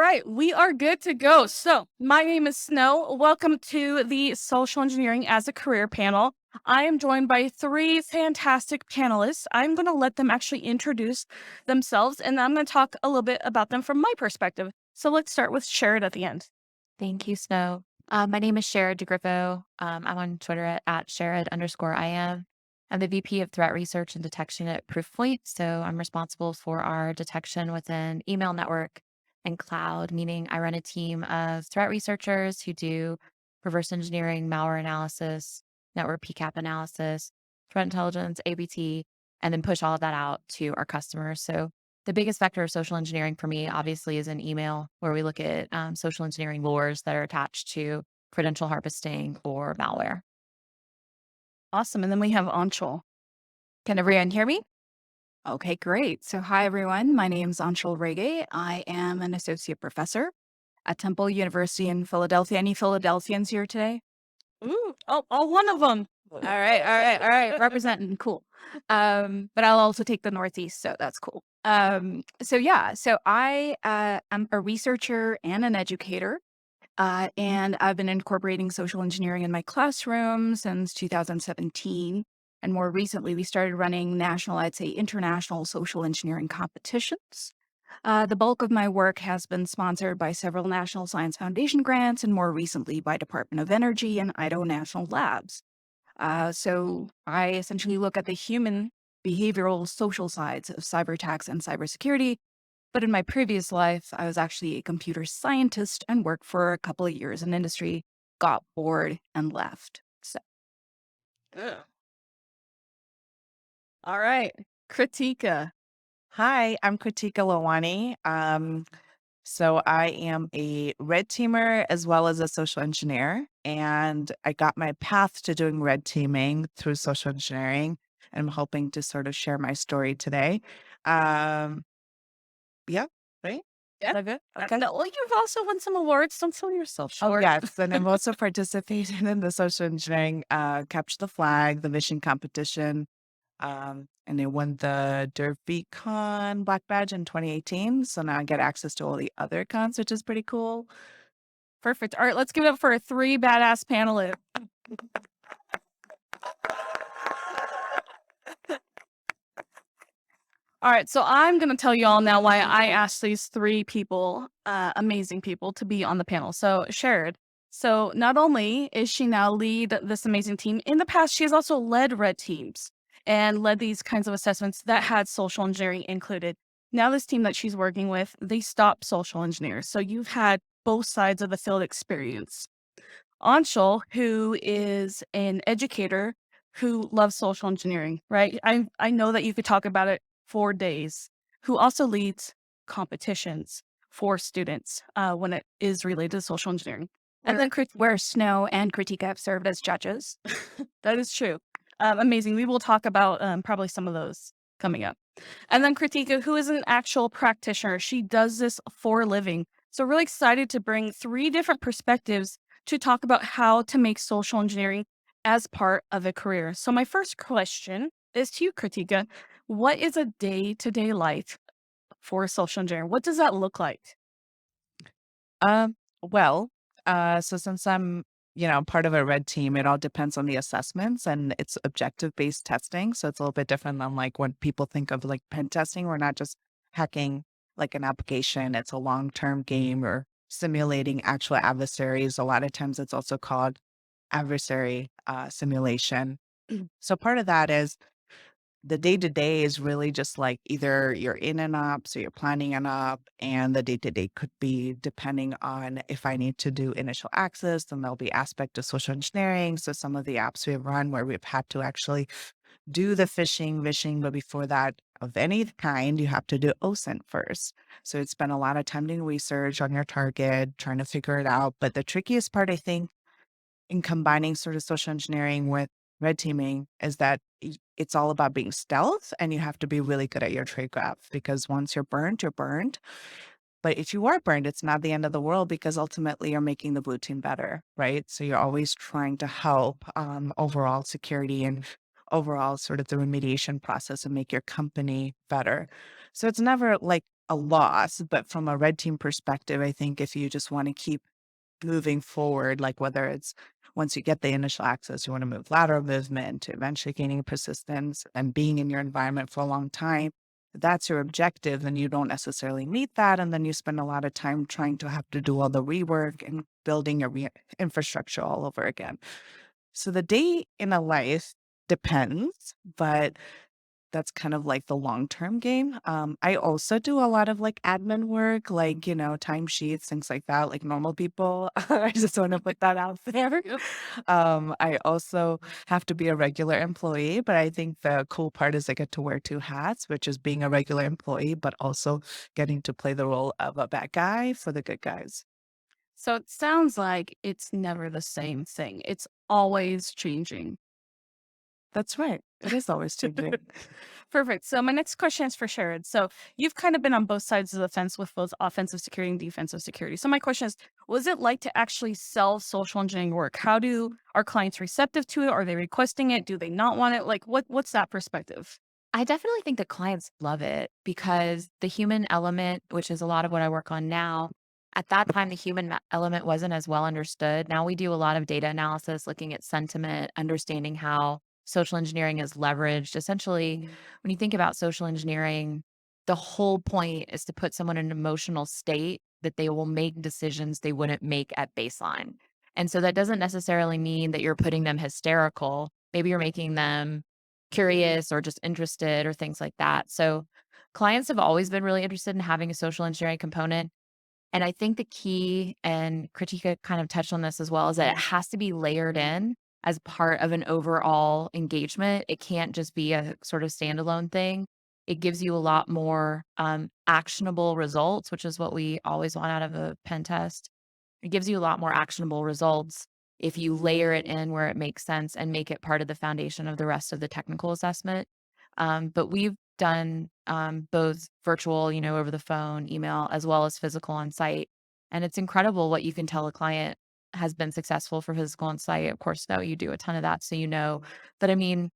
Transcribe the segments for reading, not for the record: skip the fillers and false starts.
right, we are good to go. So, my name is Snow. Welcome to the Social Engineering as a Career panel. I am joined by three fantastic panelists. I'm going to let them actually introduce themselves, and I'm going to talk a little bit about them from my perspective. So, let's start with Sharon at the end. Thank you, Snow. My name is Sharon Degrippo. I'm on Twitter at Sharon_IM. I'm the VP of Threat Research and Detection at Proofpoint. So I'm responsible for our detection within email network and cloud, meaning I run a team of threat researchers who do reverse engineering, malware analysis, network PCAP analysis, threat intelligence, ABT, and then push all of that out to our customers. So the biggest vector of social engineering for me, obviously, is in email, where we look at social engineering lures that are attached to credential harvesting or malware. Awesome. And then we have Anshul. Can everyone hear me? Okay, great. So, hi everyone. My name is Anshul Rege. I am an associate professor at Temple University in Philadelphia. Any Philadelphians here today? Ooh, oh, one of them. All right. Representing, cool. But I'll also take the Northeast, so that's cool. So I am a researcher and an educator. And I've been incorporating social engineering in my classroom since 2017. And more recently, we started running national, I'd say international social engineering competitions. The bulk of my work has been sponsored by several National Science Foundation grants and more recently by Department of Energy and Idaho National Labs. So I essentially look at the human behavioral social sides of cyber attacks and cybersecurity, but in my previous life, I was actually a computer scientist and worked for a couple of years in industry, got bored, and left. So, Ugh. All right, Kritika. Hi, I'm Kritika Lawani. So I am a red teamer as well as a social engineer, and I got my path to doing red teaming through social engineering. And I'm hoping to sort of share my story today. Um, yeah, right? Yeah. Is that good? Okay. No, well, you've also won some awards. Don't sell yourself Oh, short. yes. And I've also participated in the social engineering Capture the Flag, the mission competition. And I won the DerbyCon Black Badge in 2018. So now I get access to all the other cons, which is pretty cool. Perfect. All right, let's give it up for our three badass panelists. All right, so I'm going to tell you all now why I asked these three people, amazing people, to be on the panel. So, Sharon, so not only is she now lead this amazing team, in the past, she has also led red teams and led these kinds of assessments that had social engineering included. Now, this team that she's working with, they stop social engineers. So, you've had both sides of the field experience. Anshul, who is an educator who loves social engineering, right? I know that you could talk about it for days, who also leads competitions for students when it is related to social engineering. And then where Snow and Kritika have served as judges. that is true. Amazing. We will talk about probably some of those coming up. And then Kritika, who is an actual practitioner. She does this for a living. So really excited to bring three different perspectives to talk about how to make social engineering as part of a career. So my first question is to you, Kritika. What is a day-to-day life for a social engineer? What does that look like? Well, so since I'm, part of a red team, it all depends on the assessments and it's objective based testing. So it's a little bit different than like when people think of like pen testing. We're not just hacking like an application, it's a long term game or simulating actual adversaries. A lot of times it's also called adversary simulation. So part of that is the day to day is really just like either you're in an op, so you're planning an op, and the day to day could be depending on if I need to do initial access, then there'll be aspect of social engineering. So some of the apps we've run where we've had to actually do the phishing, vishing, but before that of any kind, you have to do OSINT first. So it's been a lot of time doing research on your target, trying to figure it out. But the trickiest part, I think, in combining sort of social engineering with red teaming is that it's all about being stealth and you have to be really good at your trade graph because once you're burned, you're burned. But if you are burned, it's not the end of the world because ultimately you're making the blue team better, right? So you're always trying to help overall security and overall sort of the remediation process and make your company better. So it's never like a loss. But from a red team perspective, I think if you just want to keep moving forward, like whether it's once you get the initial access, you want to move lateral movement to eventually gaining persistence and being in your environment for a long time. That's your objective, and you don't necessarily meet that. And then you spend a lot of time trying to have to do all the rework and building your infrastructure all over again. So the day in a life depends, but that's kind of like the long-term game. I also do a lot of like admin work, like, timesheets, things like that, like normal people. I just want to put that out there. Yep. I also have to be a regular employee, but I think the cool part is I get to wear two hats, which is being a regular employee, but also getting to play the role of a bad guy for the good guys. So it sounds like it's never the same thing. It's always changing. That's right. It is always changing. Perfect. So my next question is for Sharon. So you've kind of been on both sides of the fence with both offensive security and defensive security. So my question is, what is it like to actually sell social engineering work? How do our clients receptive to it? Are they requesting it? Do they not want it? Like what's that perspective? I definitely think that clients love it because the human element, which is a lot of what I work on now, at that time, the human element wasn't as well understood. Now we do a lot of data analysis, looking at sentiment, understanding how social engineering is leveraged. Essentially, when you think about social engineering, the whole point is to put someone in an emotional state that they will make decisions they wouldn't make at baseline. And so that doesn't necessarily mean that you're putting them hysterical. Maybe you're making them curious or just interested or things like that. So clients have always been really interested in having a social engineering component. And I think the key, and Kritika kind of touched on this as well, is that it has to be layered in as part of an overall engagement. It can't just be a sort of standalone thing. It gives you a lot more actionable results, which is what we always want out of a pen test. It gives you a lot more actionable results if you layer it in where it makes sense and make it part of the foundation of the rest of the technical assessment. But we've done both virtual, over the phone, email, as well as physical on site. And it's incredible what you can tell a client has been successful for physical on site. Of course, no, you do a ton of that. So you know. But I mean,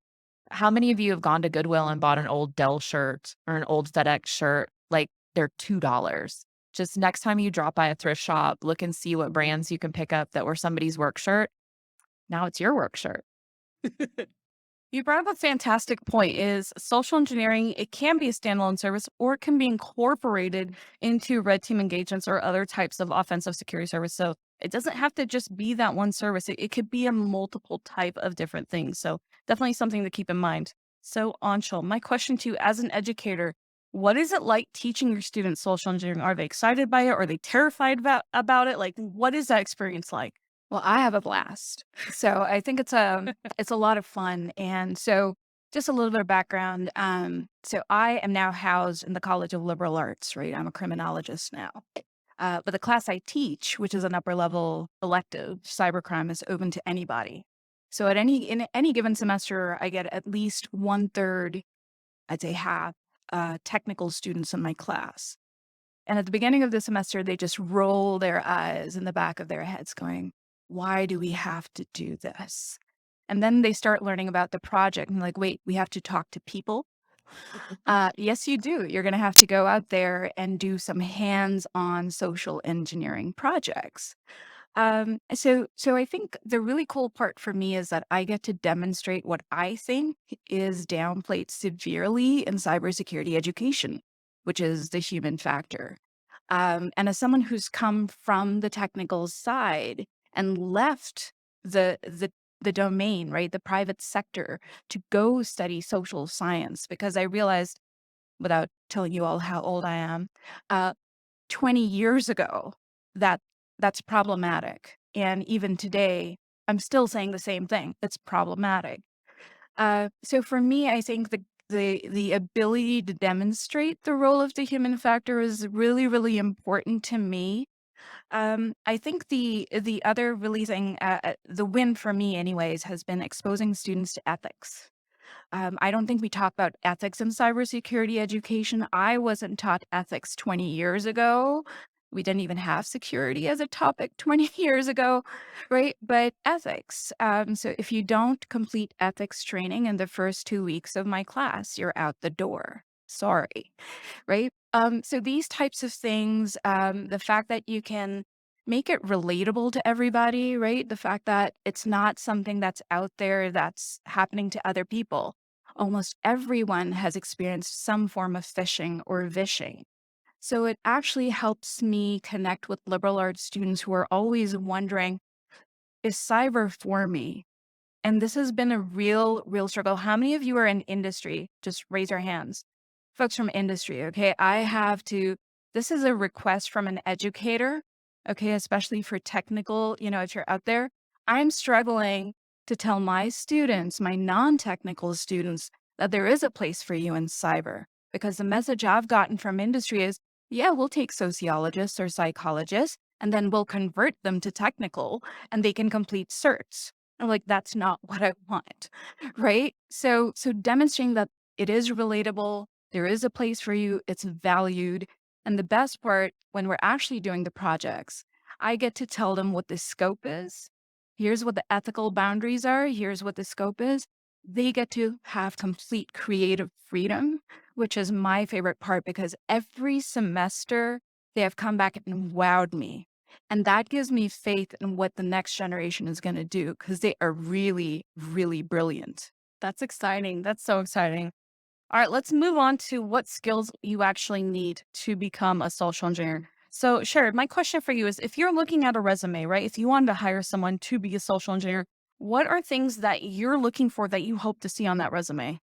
how many of you have gone to Goodwill and bought an old Dell shirt or an old FedEx shirt? Like they're $2. Just next time you drop by a thrift shop, look and see what brands you can pick up that were somebody's work shirt. Now it's your work shirt. You brought up a fantastic point is social engineering, it can be a standalone service or it can be incorporated into red team engagements or other types of offensive security service. So it doesn't have to just be that one service. It could be a multiple type of different things. So definitely something to keep in mind. So Anshul, my question to you as an educator, what is it like teaching your students social engineering? Are they excited by it? Are they terrified about it? Like, what is that experience like? Well, I have a blast. So I think it's a lot of fun. And so just a little bit of background. So I am now housed in the College of Liberal Arts, right? I'm a criminologist now. But the class I teach, which is an upper level elective, cybercrime, is open to anybody. So in any given semester, I get at least 1/3, I'd say half, technical students in my class. And at the beginning of the semester, they just roll their eyes in the back of their heads going, why do we have to do this? And then they start learning about the project and like, wait, we have to talk to people. Yes, you do. You're going to have to go out there and do some hands-on social engineering projects. So I think the really cool part for me is that I get to demonstrate what I think is downplayed severely in cybersecurity education, which is the human factor. And as someone who's come from the technical side and left the domain, right, the private sector, to go study social science, because I realized, without telling you all how old I am, uh, 20 years ago, that that's problematic. And even today, I'm still saying the same thing. It's problematic. So for me, I think the ability to demonstrate the role of the human factor is really, really important to me. I think the other really thing, the win for me, anyways, has been exposing students to ethics. I don't think we talk about ethics in cybersecurity education. I wasn't taught ethics 20 years ago. We didn't even have security as a topic 20 years ago, right? But ethics. So if you don't complete ethics training in the first 2 weeks of my class, you're out the door. Sorry, right? So these types of things, the fact that you can make it relatable to everybody, right? The fact that it's not something that's out there that's happening to other people. Almost everyone has experienced some form of phishing or vishing. So it actually helps me connect with liberal arts students who are always wondering, is cyber for me? And this has been a real struggle. How many of you are in industry? Just raise your hands. Folks from industry, okay? This is a request from an educator, okay, especially for technical, if you're out there. I'm struggling to tell my students, my non-technical students, that there is a place for you in cyber. Because the message I've gotten from industry is, yeah, we'll take sociologists or psychologists, and then we'll convert them to technical, and they can complete certs. I'm like, that's not what I want, right? So demonstrating that it is relatable, there is a place for you, it's valued. And the best part, when we're actually doing the projects, I get to tell them what the scope is. Here's what the ethical boundaries are. Here's what the scope is. They get to have complete creative freedom, which is my favorite part because every semester they have come back and wowed me. And that gives me faith in what the next generation is going to do because they are really brilliant. That's exciting. That's so exciting. All right, let's move on to what skills you actually need to become a social engineer. So, Sharon, my question for you is if you're looking at a resume, right? If you wanted to hire someone to be a social engineer, what are things that you're looking for that you hope to see on that resume?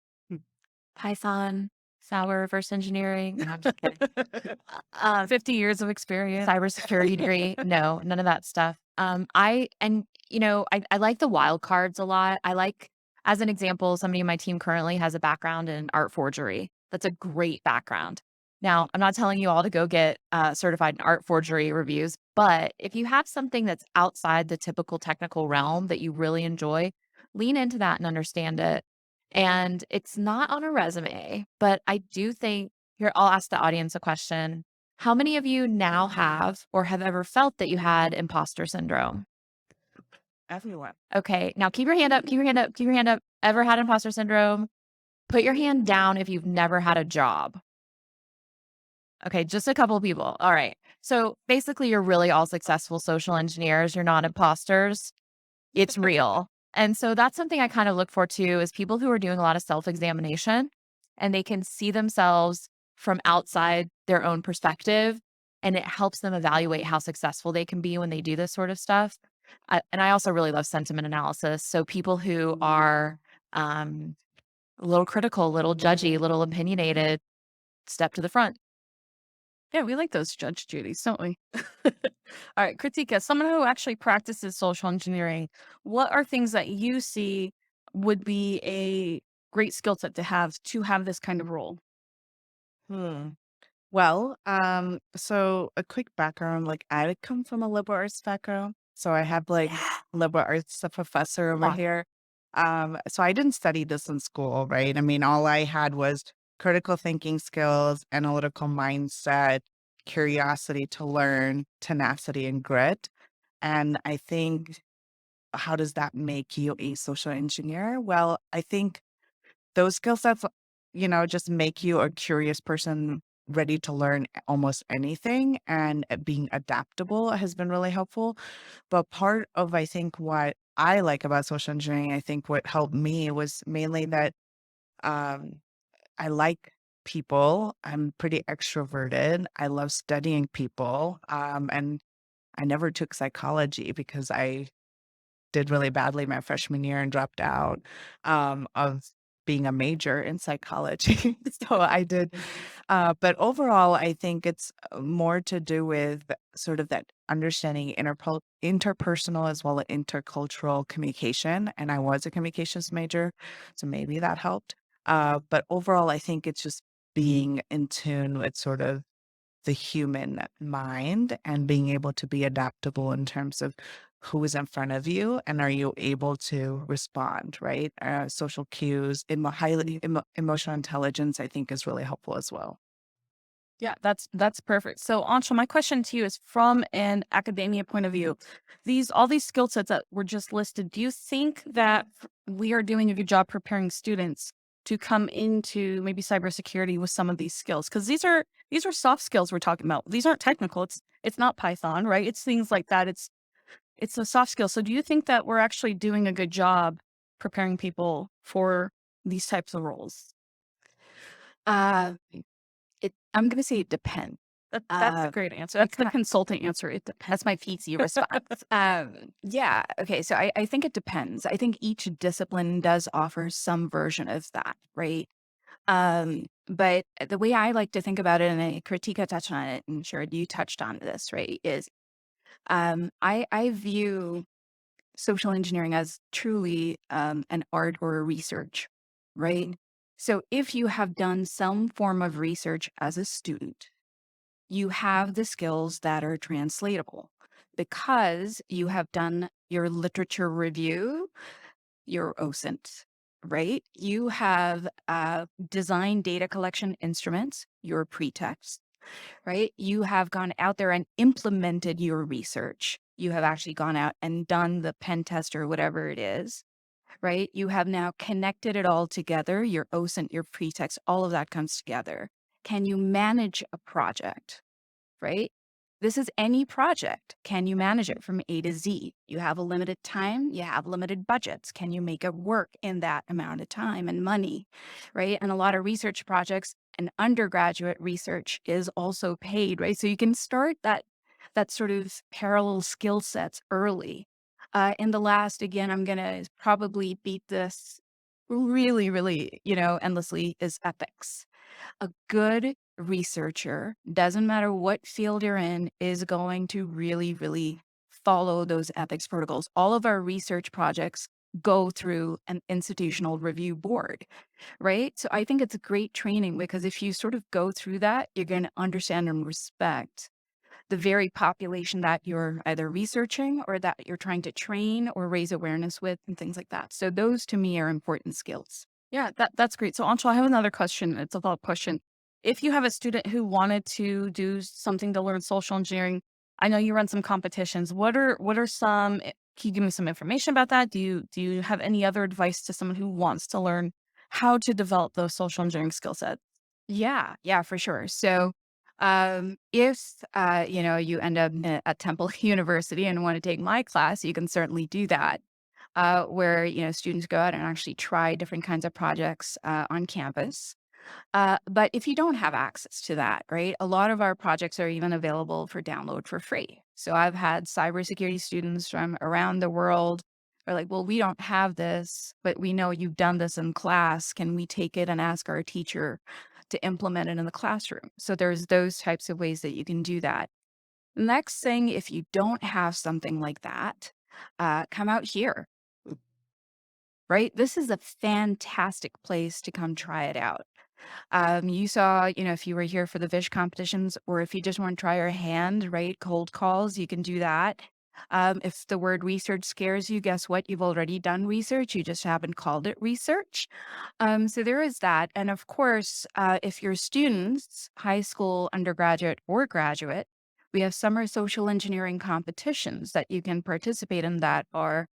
Python, sour reverse engineering. No, I'm just kidding. 50 years of experience. Cybersecurity degree. No, none of that stuff. I like the wild cards a lot. I like, as an example, somebody in my team currently has a background in art forgery. That's a great background. Now, I'm not telling you all to go get certified in art forgery reviews, but if you have something that's outside the typical technical realm that you really enjoy, lean into that and understand it. And it's not on a resume, but I do think here, I'll ask the audience a question. How many of you now have or have ever felt that you had imposter syndrome? Everyone. Okay, now keep your hand up, keep your hand up, keep your hand up. Ever had imposter syndrome? Put your hand down if you've never had a job. Okay, just a couple of people. All right. So basically, you're really all successful social engineers. You're not imposters. It's real. And so that's something I kind of look for too is people who are doing a lot of self-examination and they can see themselves from outside their own perspective and it helps them evaluate how successful they can be when they do this sort of stuff. And I also really love sentiment analysis. So people who are a little critical, a little judgy, a little opinionated, step to the front. Yeah, we like those Judge Judys, don't we? All right, Kritika, someone who actually practices social engineering, what are things that you see would be a great skill set to have this kind of role? Hmm. Well, so a quick background, like I come from a liberal arts background. So I have like liberal arts a professor over Awesome. here. So I didn't study this in school, right? I mean, all I had was critical thinking skills, analytical mindset, curiosity to learn, tenacity and grit. And I think, how does that make you a social engineer? Well, I think those skill sets, just make you a curious person ready to learn almost anything, and being adaptable has been really helpful. But part of, I think, what I like about social engineering, I think what helped me was mainly that um, I like people. I'm pretty extroverted. I love studying people. And I never took psychology because I did really badly my freshman year and dropped out of being a major in psychology. So I did. But overall, I think it's more to do with sort of that understanding interpersonal as well as intercultural communication. And I was a communications major, so maybe that helped. But overall, I think it's just being in tune with sort of the human mind and being able to be adaptable in terms of who is in front of you and are you able to respond, right? Social cues, emotional intelligence, I think is really helpful as well. Yeah, that's perfect. So, Anshul, my question to you is from an academia point of view, all these skill sets that were just listed, do you think that we are doing a good job preparing students to come into maybe cybersecurity with some of these skills? Because these are soft skills we're talking about. These aren't technical. It's not Python, right? It's things like that. It's a soft skill. So do you think that we're actually doing a good job preparing people for these types of roles? Uh, I'm going to say it depends. That's a Uh, great answer. That's the consultant answer. It depends. that's my PC response. Yeah. Okay. So I think it depends. I think each discipline does offer some version of that, right? But the way I like to think about it, and Kritika touched on it, and sure, you touched on this, right? Is I view social engineering as truly an art or a research, right? So if you have done some form of research as a student, you have the skills that are translatable because you have done your literature review, your OSINT, right? You have designed data collection instruments, your pretext, right? You have gone out there and implemented your research. You have actually gone out and done the pen test or whatever it is, right? You have now connected it all together, your OSINT, your pretext, all of that comes together. Can you manage a project, right? This is any project. Can you manage it from A to Z? You have a limited time, you have limited budgets. Can you make it work in that amount of time and money, right? And a lot of research projects and undergraduate research is also paid, right? So you can start that sort of parallel skill sets early. And the last, again, I'm gonna probably beat this really, really, endlessly, is ethics. A good researcher, doesn't matter what field you're in, is going to really, really follow those ethics protocols. All of our research projects go through an institutional review board, right? So I think it's a great training because if you sort of go through that, you're going to understand and respect the very population that you're either researching or that you're trying to train or raise awareness with and things like that. So those to me are important skills. Yeah, that's great. So, Anshul, I have another question. It's a follow-up question. If you have a student who wanted to do something to learn social engineering, I know you run some competitions. What are some? Can you give me some information about that? Do you have any other advice to someone who wants to learn how to develop those social engineering skill sets? Yeah, for sure. So, if you end up at Temple University and want to take my class, you can certainly do that. Where students go out and actually try different kinds of projects on campus. But if you don't have access to that, right, a lot of our projects are even available for download for free. So I've had cybersecurity students from around the world are like, well, we don't have this, but we know you've done this in class. Can we take it and ask our teacher to implement it in the classroom? So there's those types of ways that you can do that. Next thing, if you don't have something like that, come out here, right? This is a fantastic place to come try it out. You saw, if you were here for the fish competitions or if you just want to try your hand, right? Cold calls, you can do that. If the word research scares you, guess what? You've already done research. You just haven't called it research. So there is that. And of course, if you're students, high school, undergraduate, or graduate, we have summer social engineering competitions that you can participate in that are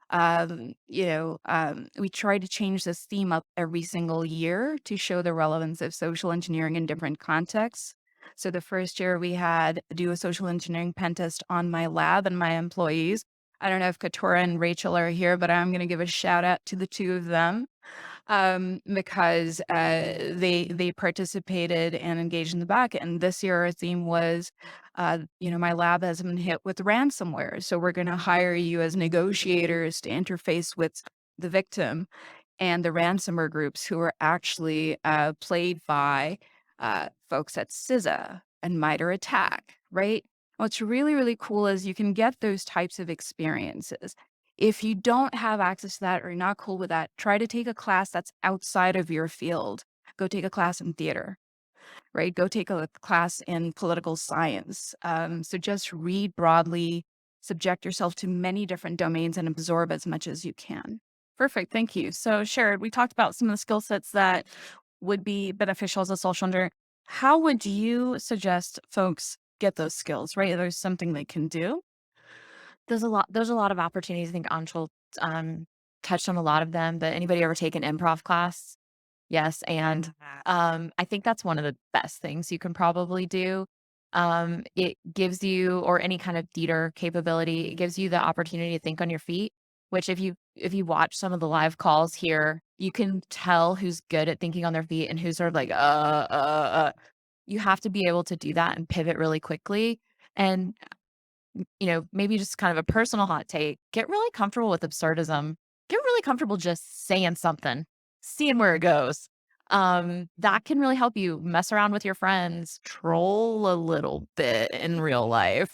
we try to change this theme up every single year to show the relevance of social engineering in different contexts. So the first year we had do a social engineering pen test on my lab and my employees. I don't know if Katora and Rachel are here, but I'm going to give a shout out to the two of them because they participated and engaged in the back. And this year our theme was, my lab has been hit with ransomware, so we're going to hire you as negotiators to interface with the victim and the ransomware groups who are actually played by folks at CISA and MITRE ATT&CK, right? What's really, really cool is you can get those types of experiences. If you don't have access to that or you're not cool with that, try to take a class that's outside of your field. Go take a class in theater, right? Go take a class in political science. So just read broadly, subject yourself to many different domains and absorb as much as you can. Perfect. Thank you. So, Sharon, we talked about some of the skill sets that would be beneficial as a social engineer. How would you suggest folks get those skills, right? There's something they can do. There's a lot of opportunities. I think Anshul touched on a lot of them, but anybody ever take an improv class? Yes, and I think that's one of the best things you can probably do. It gives you, or any kind of theater capability, it gives you the opportunity to think on your feet, which if you watch some of the live calls here, you can tell who's good at thinking on their feet and who's sort of like, You have to be able to do that and pivot really quickly. And maybe just kind of a personal hot take, get really comfortable with absurdism. Get really comfortable just saying something, seeing where it goes. That can really help you mess around with your friends, troll a little bit in real life,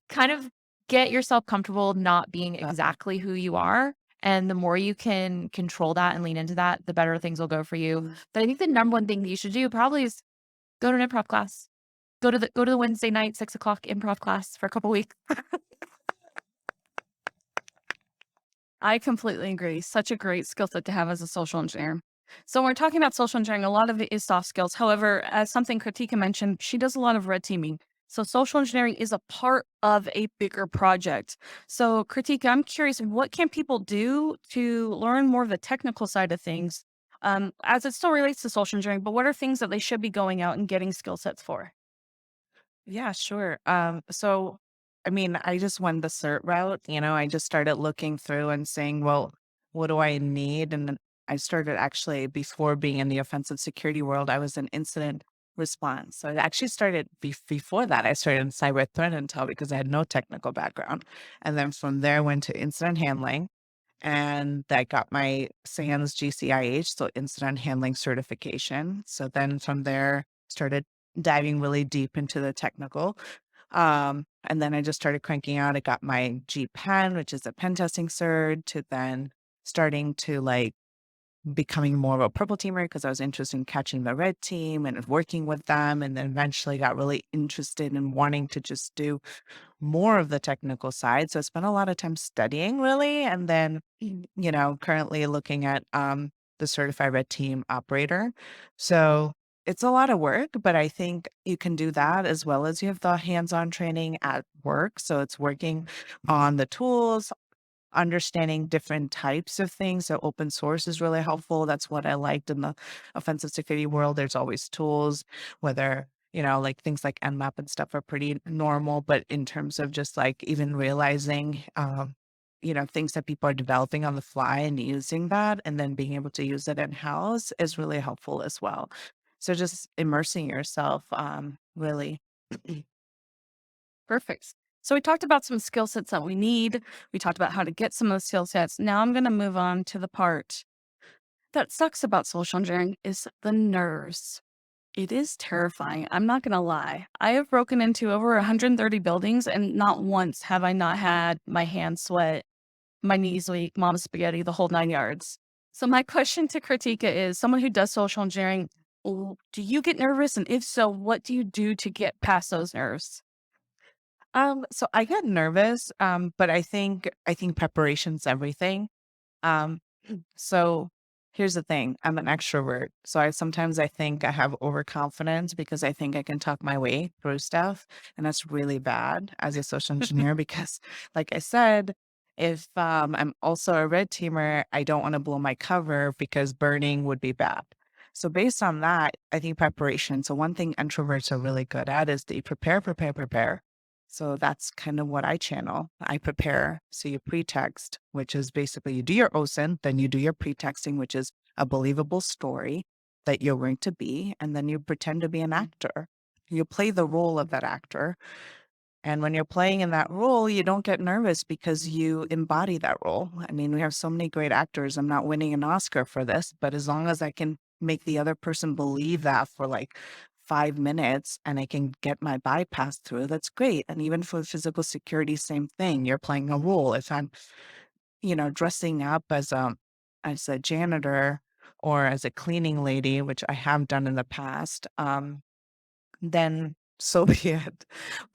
kind of get yourself comfortable not being exactly who you are. And the more you can control that and lean into that, the better things will go for you. But I think the number one thing that you should do probably is go to an improv class. Go to the Wednesday night 6 o'clock improv class for a couple weeks. I completely agree. Such a great skill set to have as a social engineer. So when we're talking about social engineering, a lot of it is soft skills. However, as something Kritika mentioned, she does a lot of red teaming. So social engineering is a part of a bigger project. So Kritika, I'm curious, what can people do to learn more of the technical side of things, as it still relates to social engineering, but what are things that they should be going out and getting skill sets for? Yeah, sure. So I mean, I just went the cert route. I just started looking through and saying, well, what do I need? And then I started actually before being in the offensive security world, I was in incident response. So I actually started before that. I started in cyber threat intel because I had no technical background, and then from there went to incident handling, and I got my SANS GCIH, so incident handling certification. So then from there, started diving really deep into the technical. And then I just started cranking out. I got my G Pen, which is a pen testing cert, to then starting to like becoming more of a purple teamer because I was interested in catching the red team and working with them. And then eventually got really interested in wanting to just do more of the technical side. So I spent a lot of time studying really. And then, currently looking at the certified red team operator. So it's a lot of work, but I think you can do that as well as you have the hands-on training at work. So it's working on the tools, understanding different types of things. So open source is really helpful. That's what I liked in the offensive security world. There's always tools, whether, like things like Nmap and stuff are pretty normal, but in terms of just like even realizing, things that people are developing on the fly and using that and then being able to use it in house is really helpful as well. So just immersing yourself, really. Perfect. So we talked about some skill sets that we need. We talked about how to get some of those skill sets. Now I'm going to move on to the part that sucks about social engineering is the nerves. It is terrifying. I'm not going to lie. I have broken into over 130 buildings and not once have I not had my hands sweat, my knees weak, mom spaghetti, the whole 9 yards. So my question to Kritika is someone who does social engineering, do you get nervous? And if so, what do you do to get past those nerves? So I get nervous, but I think preparation's everything. Um, so here's the thing. I'm an extrovert. So I think I have overconfidence because I think I can talk my way through stuff. And that's really bad as a social engineer because like I said, if I'm also a red teamer, I don't want to blow my cover because burning would be bad. So based on that, I think preparation. So one thing introverts are really good at is they prepare, prepare, prepare. So that's kind of what I channel. I prepare. So you pretext, which is basically you do your OSINT, then you do your pretexting, which is a believable story that you're going to be, and then you pretend to be an actor. You play the role of that actor. And when you're playing in that role, you don't get nervous because you embody that role. I mean, we have so many great actors. I'm not winning an Oscar for this, but as long as I can make the other person believe that for like 5 minutes and I can get my bypass through, that's great. And even for physical security, same thing. You're playing a role. If I'm, dressing up as a janitor or as a cleaning lady, which I have done in the past, then so be it.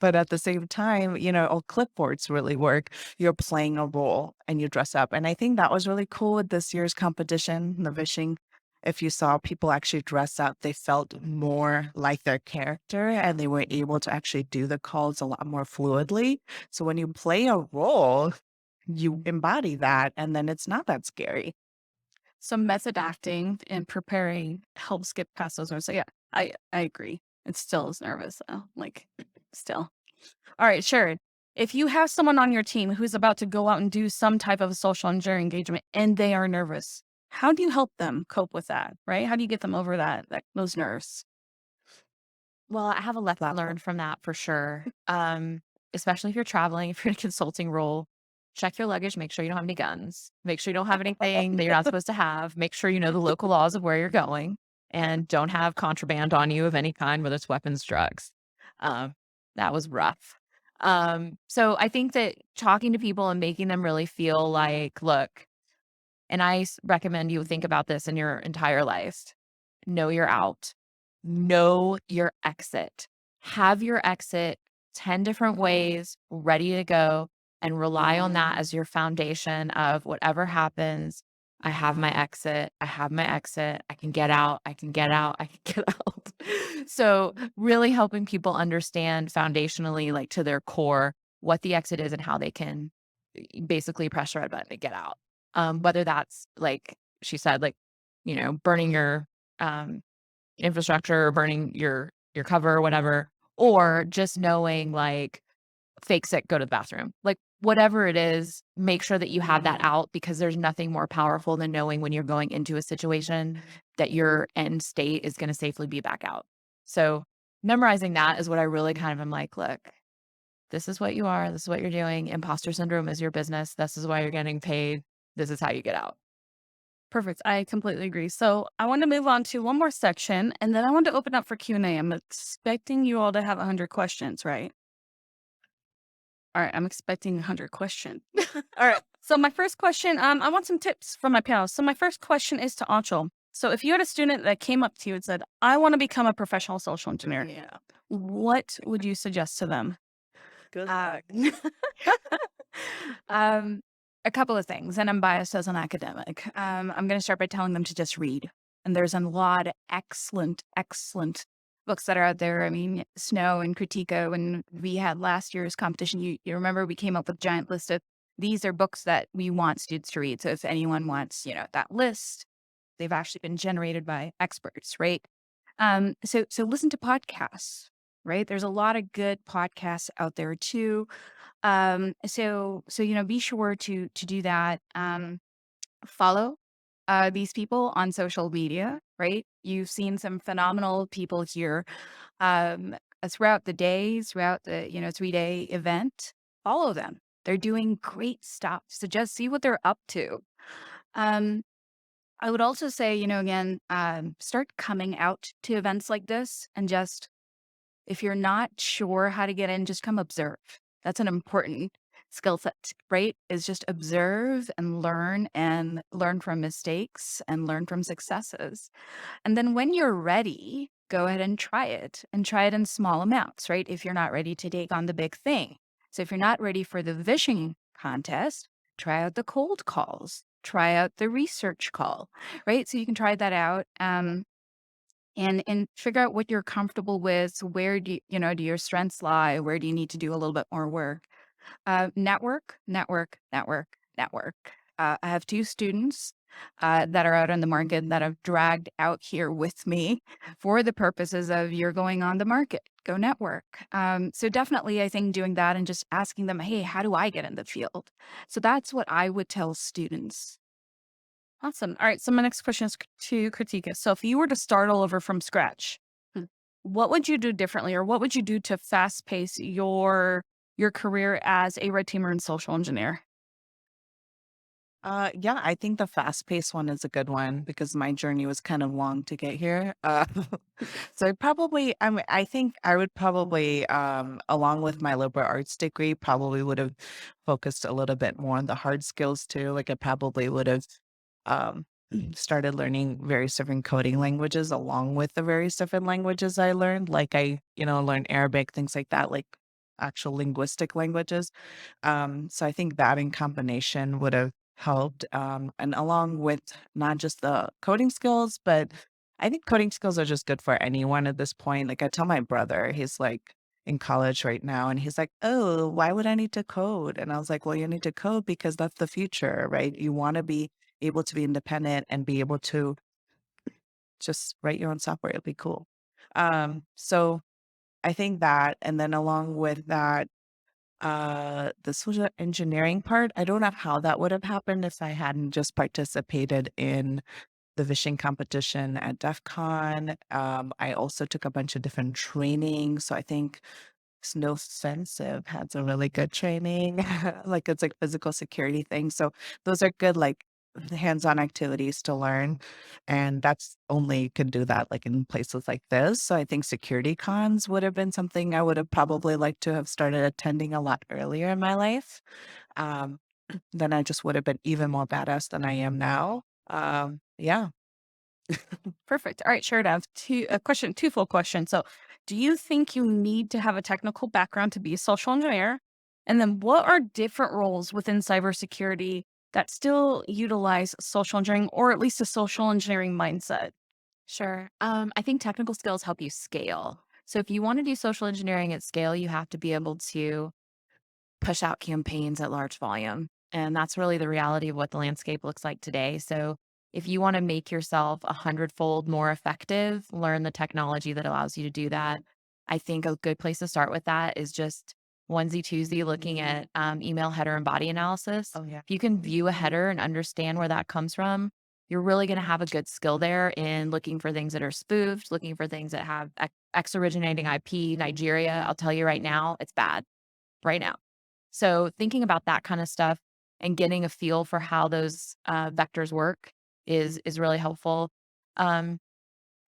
But at the same time, clipboards really work. You're playing a role and you dress up. And I think that was really cool with this year's competition, the Vishing. If you saw people actually dress up, they felt more like their character and they were able to actually do the calls a lot more fluidly. So when you play a role, you embody that and then it's not that scary. So method acting and preparing helps get past those nerves. So yeah, I agree. It still is nervous though. Like still. All right, Sharon. If you have someone on your team who's about to go out and do some type of social engineering engagement and they are nervous, how do you help them cope with that? Right? How do you get them over those nerves? Well, I have a lesson learned from that for sure. Especially if you're traveling, if you're in a consulting role, check your luggage, make sure you don't have any guns, make sure you don't have anything that you're not supposed to have, make sure you know the local laws of where you're going, and don't have contraband on you of any kind, whether it's weapons, drugs. That was rough. So I think that talking to people and making them really feel like, look, and recommend you think about this in your entire life. Know your out. Know your exit. Have your exit 10 different ways ready to go and rely on that as your foundation of whatever happens. I have my exit. I have my exit. I can get out. I can get out. I can get out. So, really helping people understand foundationally, like to their core, what the exit is and how they can basically press the red button to get out. Whether that's like she said, like, burning your infrastructure or burning your cover or whatever, or just knowing like fake sick, go to the bathroom. Like whatever it is, make sure that you have that out because there's nothing more powerful than knowing when you're going into a situation that your end state is going to safely be back out. So memorizing that is what I really kind of am like, look, this is what you are, this is what you're doing. Imposter syndrome is your business. This is why you're getting paid. This is how you get out. Perfect. I completely agree. So I want to move on to one more section, and then I want to open up for Q&A. I'm expecting you all to have 100 questions, right? All right, I'm expecting 100 questions. All right. So my first question, I want some tips from my panel. So my first question is to Anchal. So if you had a student that came up to you and said, I want to become a professional social engineer, Yeah. what would you suggest to them? Good Uh, luck. a couple of things, and I'm biased as an academic. I'm going to start by telling them to just read. And there's a lot of excellent, excellent books that are out there. I mean, Snow and Critico, when we had last year's competition, you remember we came up with a giant list of these are books that we want students to read. So if anyone wants, that list, they've actually been generated by experts, right? So listen to podcasts, right? There's a lot of good podcasts out there too. So be sure to do that. Follow these people on social media, right? You've seen some phenomenal people here throughout the day, throughout the 3-day event. Follow them. They're doing great stuff. So just see what they're up to. Um, I would also say, again, start coming out to events like this and just if you're not sure how to get in, just come observe. That's an important skill set, right? Is just observe and learn from mistakes and learn from successes. And then when you're ready, go ahead and try it in small amounts, right? If you're not ready to take on the big thing. So if you're not ready for the vision contest, try out the cold calls, try out the research call, right? So you can try that out. And figure out what you're comfortable with. Where do your strengths lie? Where do you need to do a little bit more work? Network, network, network, network. I have 2 students that are out on the market that have dragged out here with me for the purposes of you're going on the market, go network. So definitely, I think doing that and just asking them, hey, how do I get in the field? So that's what I would tell students. Awesome. All right. So my next question is to Kritika. So if you were to start all over from scratch, Hmm. what would you do differently, or what would you do to fast pace your career as a red teamer and social engineer? Yeah, I think the fast-paced one is a good one because my journey was kind of long to get here. So I think I would probably, along with my liberal arts degree, probably would have focused a little bit more on the hard skills too. Like I probably would have um, started learning various different coding languages along with the various different languages I learned. Like learned Arabic, things like that, like actual linguistic languages. So I think that in combination would have helped. And along with not just the coding skills, but I think coding skills are just good for anyone at this point. Like I tell my brother, he's like in college right now, and he's like, oh, why would I need to code? And I was like, well, you need to code because that's the future, right? You want to be able to be independent and be able to just write your own software. It'll be cool. So I think that, and then along with that, the social engineering part, I don't know how that would have happened if I hadn't just participated in the fishing competition at DEF CON. I also took a bunch of different training. So I think Snow Offensive had some really good training. Like it's like physical security thing. So those are good, like hands-on activities to learn. And that's only could do that like in places like this. So I think security cons would have been something I would have probably liked to have started attending a lot earlier in my life. Um, then I just would have been even more badass than I am now. Yeah. Perfect. All right, Sharon, I have twofold question. So, do you think you need to have a technical background to be a social engineer? And then, what are different roles within cybersecurity that still utilize social engineering or at least a social engineering mindset? Sure. I think technical skills help you scale. So if you want to do social engineering at scale, you have to be able to push out campaigns at large volume. And that's really the reality of what the landscape looks like today. So if you want to make yourself 100-fold more effective, learn the technology that allows you to do that. I think a good place to start with that is just onesie twosie looking at email header and body analysis. Oh yeah. If you can view a header and understand where that comes from, you're really going to have a good skill there in looking for things that are spoofed, looking for things that have X originating IP, Nigeria. I'll tell you right now, it's bad right now. So thinking about that kind of stuff and getting a feel for how those vectors work is really helpful. Um,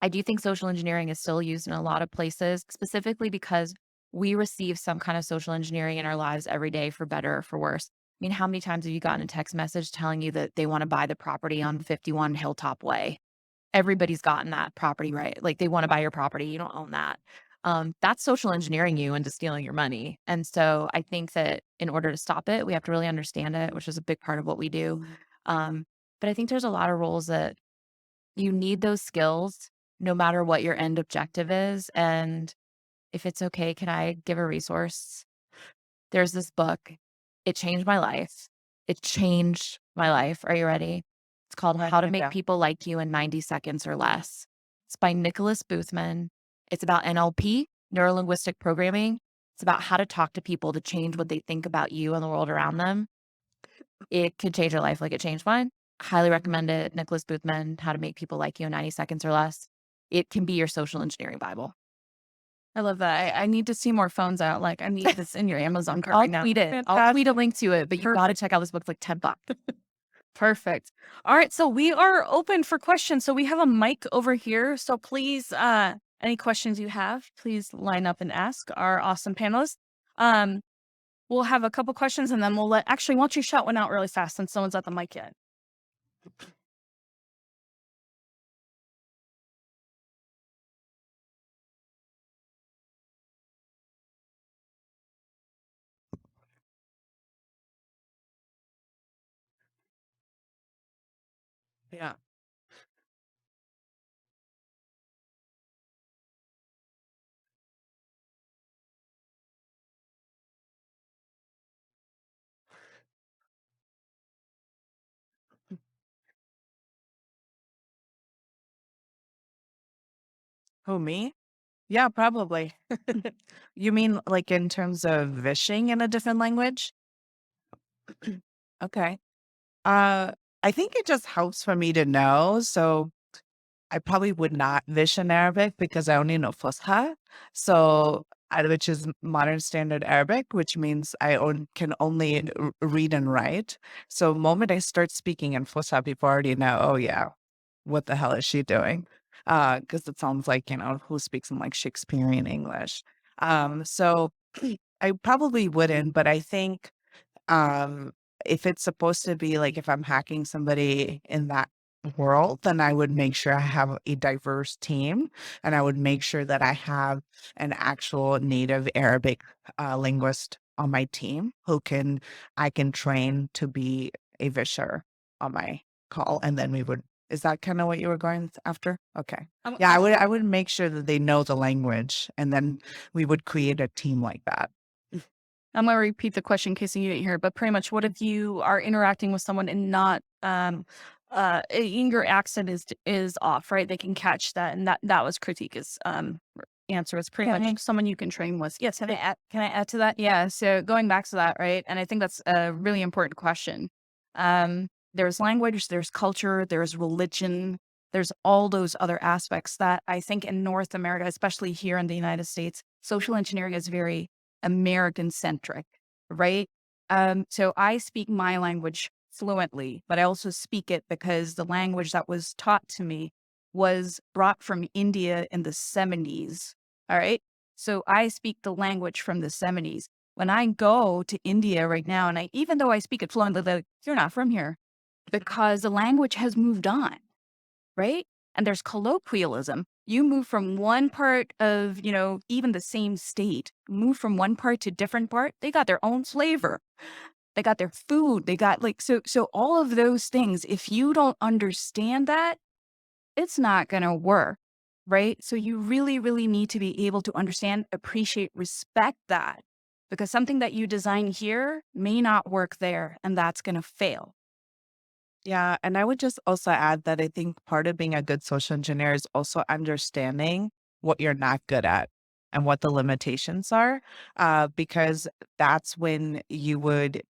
I do think social engineering is still used in a lot of places, specifically because we receive some kind of social engineering in our lives every day, for better or for worse. I mean, how many times have you gotten a text message telling you that they want to buy the property on 51 Hilltop Way? Everybody's gotten that property, right? Like they want to buy your property. You don't own that. That's social engineering you into stealing your money. And so I think that in order to stop it, we have to really understand it, which is a big part of what we do. But I think there's a lot of roles that you need those skills no matter what your end objective is. And if it's okay, can I give a resource? There's this book. It changed my life. It changed my life. Are you ready? It's called How to Make People Like You in 90 Seconds or Less. It's by Nicholas Boothman. It's about NLP, neuro-linguistic programming. It's about how to talk to people to change what they think about you and the world around them. It could change your life like it changed mine. Highly recommend it. Nicholas Boothman, How to Make People Like You in 90 Seconds or Less. It can be your social engineering Bible. I love that. I need to see more phones out. Like, I need this in your Amazon cart I'll right now. tweet it. I'll tweet a link to it, but you got to check out this book. It's like $10. Perfect. All right, so we are open for questions. So we have a mic over here. So please, any questions you have, please line up and ask our awesome panelists. We'll have a couple questions and then we'll why don't you shout one out really fast since someone's at the mic yet? Yeah. Who, me? Yeah, probably. You mean like in terms of wishing in a different language? Okay. Uh, I think it just helps for me to know. So I probably would not wish in Arabic because I only know Fusha. So, which is modern standard Arabic, which means can only read and write. So, moment I start speaking in Fusha, people already know, oh yeah, what the hell is she doing? Because it sounds like, who speaks in like Shakespearean English. So I probably wouldn't, but I think um, if it's supposed to be like if I'm hacking somebody in that world, then I would make sure I have a diverse team and I would make sure that I have an actual native Arabic linguist on my team I can train to be a visher on my call. And then is that kind of what you were going after? Okay. Yeah, I would make sure that they know the language and then we would create a team like that. I'm going to repeat the question in case you didn't hear it, but pretty much what if you are interacting with someone and not your accent is off, right? They can catch that, and that was critique. Is answer was pretty Can I, much someone you can train was yes. can I add to that? Yeah. So going back to that, right? And I think that's a really important question. There's language, there's culture, there's religion, there's all those other aspects that I think in North America, especially here in the United States, social engineering is very American centric, right? So I speak my language fluently, but I also speak it because the language that was taught to me was brought from India in the 70s. All right. So I speak the language from the 70s. When I go to India right now, and even though I speak it fluently, they're like, you're not from here because the language has moved on, right? And there's colloquialism. You move from one part of, even the same state, move from one part to different part, they got their own flavor. They got their food. They got so all of those things. If you don't understand that, it's not going to work, right? So you really, really need to be able to understand, appreciate, respect that because something that you design here may not work there and that's going to fail. Yeah, and I would just also add that I think part of being a good social engineer is also understanding what you're not good at and what the limitations are, because that's when you would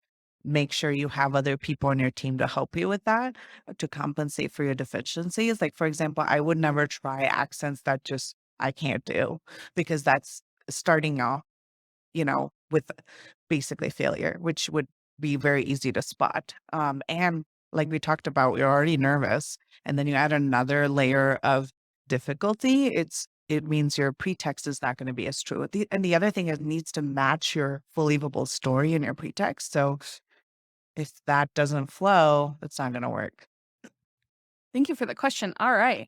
make sure you have other people on your team to help you with that, to compensate for your deficiencies. Like, for example, I would never try accents that just I can't do because that's starting off, with basically failure, which would be very easy to spot. And like we talked about, we're already nervous, and then you add another layer of difficulty. It means your pretext is not going to be as true. And the other thing is, it needs to match your believable story in your pretext. So if that doesn't flow, it's not going to work. Thank you for the question. All right.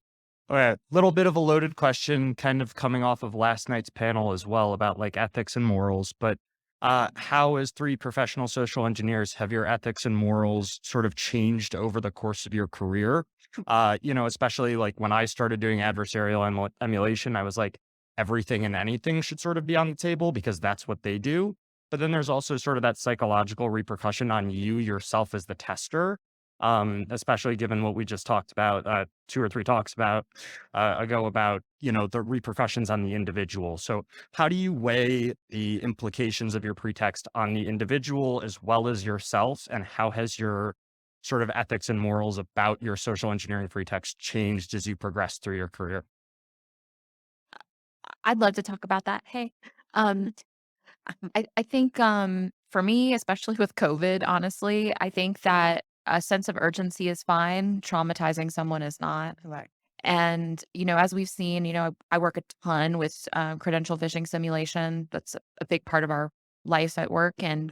All right, little bit of a loaded question, kind of coming off of last night's panel as well about like ethics and morals. But how, as three professional social engineers, have your ethics and morals sort of changed over the course of your career? Especially like when I started doing adversarial emulation, I was like, everything and anything should sort of be on the table because that's what they do. But then there's also sort of that psychological repercussion on you yourself as the tester, especially given what we just talked about, 2 or 3 talks ago about, the repercussions on the individual. So how do you weigh the implications of your pretext on the individual as well as yourself? And how has your sort of ethics and morals about your social engineering pretext changed as you progress through your career? I'd love to talk about that. Hey, um, I think for me, especially with COVID, honestly, I think that a sense of urgency is fine. Traumatizing someone is not. Correct. And, as we've seen, I work a ton with credential phishing simulation. That's a big part of our life at work. And,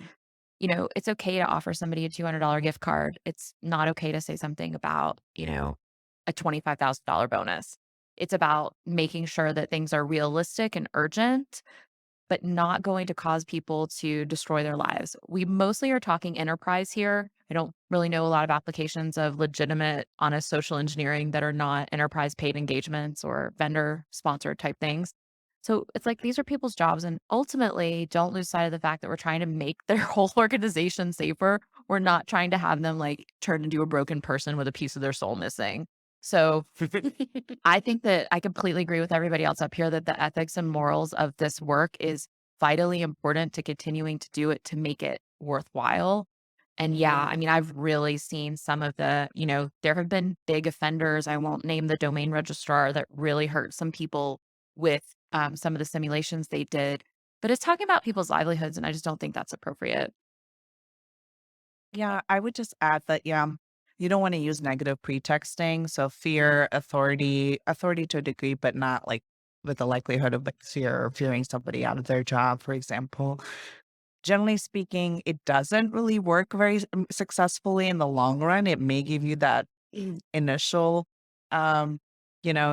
it's okay to offer somebody a $200 gift card. It's not okay to say something about, a $25,000 bonus. It's about making sure that things are realistic and urgent, but not going to cause people to destroy their lives. We mostly are talking enterprise here. I don't really know a lot of applications of legitimate, honest social engineering that are not enterprise paid engagements or vendor sponsored type things. So it's like these are people's jobs. And ultimately, don't lose sight of the fact that we're trying to make their whole organization safer. We're not trying to have them like turn into a broken person with a piece of their soul missing. So I think that I completely agree with everybody else up here that the ethics and morals of this work is vitally important to continuing to do it to make it worthwhile. And yeah, I mean, I've really seen some of there have been big offenders. I won't name the domain registrar that really hurt some people with some of the simulations they did. But it's talking about people's livelihoods, and I just don't think that's appropriate. Yeah, I would just add that, yeah, you don't want to use negative pretexting. So fear, authority to a degree, but not like with the likelihood of like fear or fearing somebody out of their job, for example. Generally speaking, it doesn't really work very successfully in the long run. It may give you that initial, um,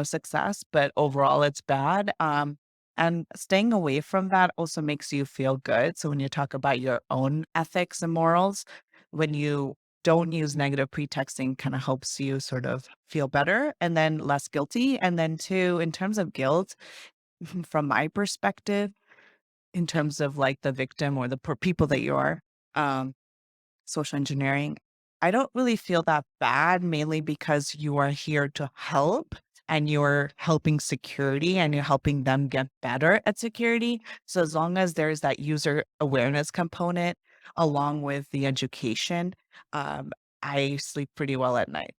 success, but overall it's bad. And staying away from that also makes you feel good. So when you talk about your own ethics and morals, when you don't use negative pretexting, kind of helps you sort of feel better and then less guilty. And then two, in terms of guilt, from my perspective, in terms of like the victim or the people that you are um, social engineering, I don't really feel that bad, mainly because you are here to help and you're helping security and you're helping them get better at security. So as long as there's that user awareness component along with the education, um, I sleep pretty well at night.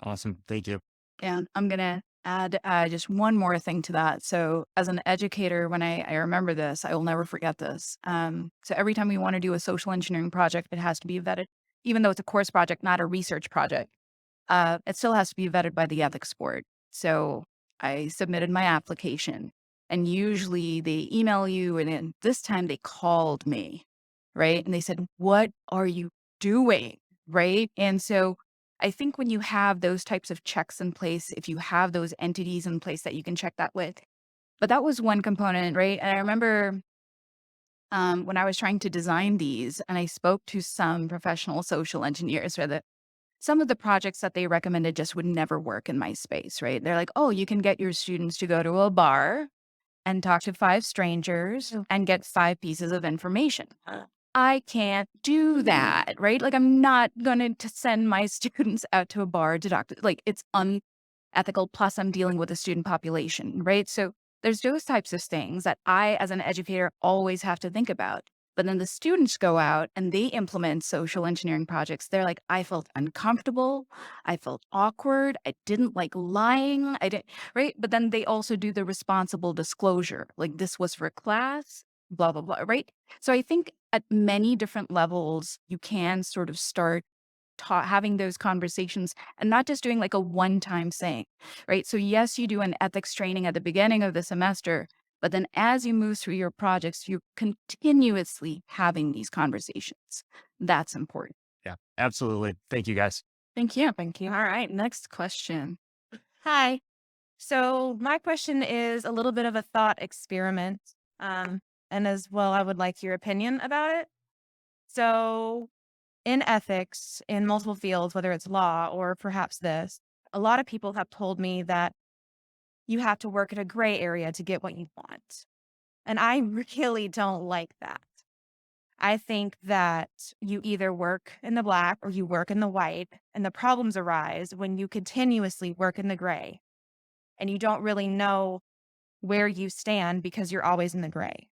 Awesome. Thank you. And I'm going to add just one more thing to that. So, as an educator, when I remember this, I will never forget this. So, every time we want to do a social engineering project, it has to be vetted, even though it's a course project, not a research project. It still has to be vetted by the ethics board. So, I submitted my application, and usually they email you, and then this time they called me, right? And they said, "What are you doing?" Right? And so, I think when you have those types of checks in place, if you have those entities in place that you can check that with, but that was one component, right? And I remember when I was trying to design these, and I spoke to some professional social engineers, where some of the projects that they recommended just would never work in my space, right? They're like, oh, you can get your students to go to a bar and talk to 5 strangers and get 5 pieces of information. I can't do that, right? Like, I'm not going to send my students out to a bar to talk to, like, it's unethical. Plus, I'm dealing with a student population, right? So there's those types of things that I, as an educator, always have to think about. But then the students go out and they implement social engineering projects. They're like, I felt uncomfortable. I felt awkward. I didn't like lying. I didn't, right? But then they also do the responsible disclosure. Like, this was for class, blah, blah, blah, right? So I think at many different levels, you can sort of start having those conversations and not just doing like a one-time thing, right? So yes, you do an ethics training at the beginning of the semester, but then as you move through your projects, you're continuously having these conversations. That's important. Yeah, absolutely. Thank you, guys. Thank you. Thank you. All right, next question. Hi. So my question is a little bit of a thought experiment. And as well, I would like your opinion about it. So in ethics, in multiple fields, whether it's law or perhaps this, a lot of people have told me that you have to work in a gray area to get what you want. And I really don't like that. I think that you either work in the black or you work in the white, and the problems arise when you continuously work in the gray and you don't really know where you stand because you're always in the gray.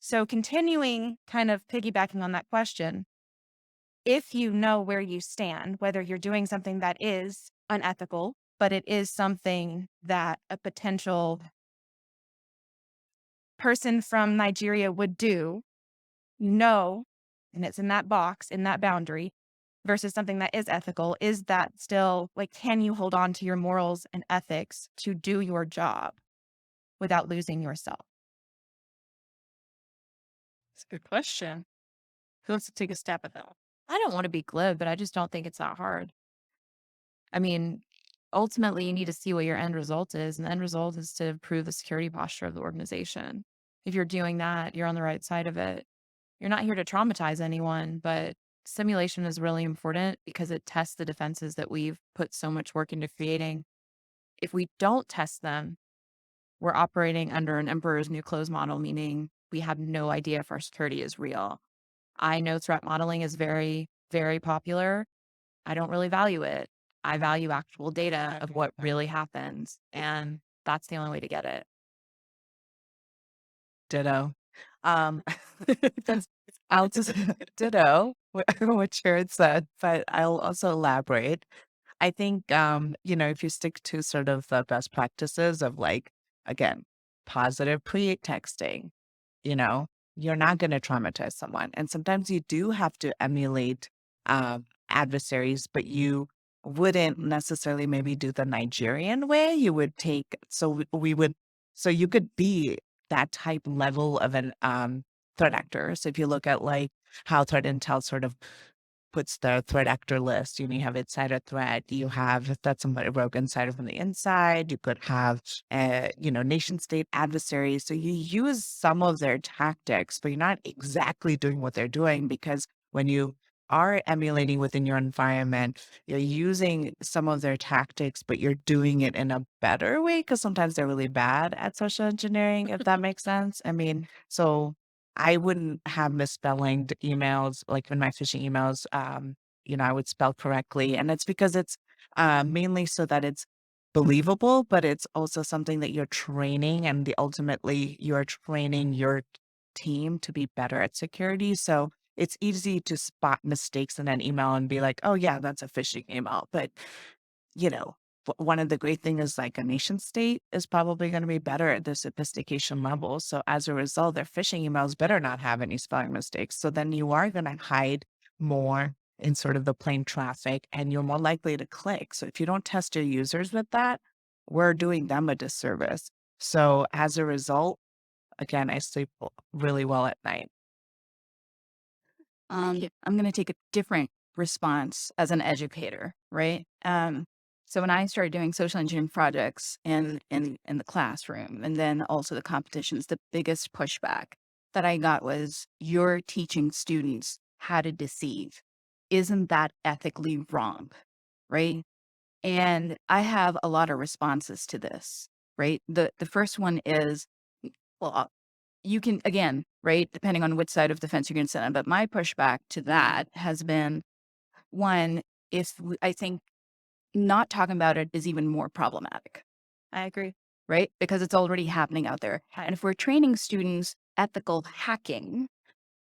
So continuing kind of piggybacking on that question, if you know where you stand, whether you're doing something that is unethical, but it is something that a potential person from Nigeria would do, and it's in that box, in that boundary, versus something that is ethical, is that still, like, can you hold on to your morals and ethics to do your job without losing yourself? That's a good question. Who wants to take a stab at that one? I don't want to be glib, but I just don't think it's that hard. I mean, ultimately, you need to see what your end result is. And the end result is to improve the security posture of the organization. If you're doing that, you're on the right side of it. You're not here to traumatize anyone, but simulation is really important because it tests the defenses that we've put so much work into creating. If we don't test them, we're operating under an emperor's new clothes model, meaning we have no idea if our security is real. I know threat modeling is very, very popular. I don't really value it. I value actual data of what really happens. And that's the only way to get it. Ditto. Um, that's, I'll just ditto what Sharon said, but I'll also elaborate. I think, if you stick to sort of the best practices of like, again, positive pre-texting, you know, you're not going to traumatize someone. And sometimes you do have to emulate adversaries, but you wouldn't necessarily maybe do the Nigerian way. You would take, so you could be that type level of an threat actor. So if you look at like how threat intel sort of puts the threat actor list. You have insider threat. You have if that's somebody rogue insider from the inside. You could have, nation state adversaries. So you use some of their tactics, but you're not exactly doing what they're doing because when you are emulating within your environment, you're using some of their tactics, but you're doing it in a better way because sometimes they're really bad at social engineering, if that makes sense. I mean, so I wouldn't have misspellinged emails, like in my phishing emails, I would spell correctly. And it's because it's mainly so that it's believable, but it's also something that you're training and ultimately you're training your team to be better at security. So it's easy to spot mistakes in an email and be like, oh yeah, that's a phishing email. But you know, one of the great things is like a nation state is probably going to be better at the sophistication level. So as a result, their phishing emails better not have any spelling mistakes. So then you are going to hide more in sort of the plain traffic and you're more likely to click. So if you don't test your users with that, we're doing them a disservice. So as a result, again, I sleep really well at night. I'm going to take a different response as an educator, right? So when I started doing social engineering projects in the classroom and then also the competitions, the biggest pushback that I got was, you're teaching students how to deceive. Isn't that ethically wrong? Right? And I have a lot of responses to this, right? The first one is, well, you can, again, right, depending on which side of the fence you're going to sit on. But my pushback to that has been, one, I think not talking about it is even more problematic. I agree. Right? Because it's already happening out there. And if we're training students ethical hacking,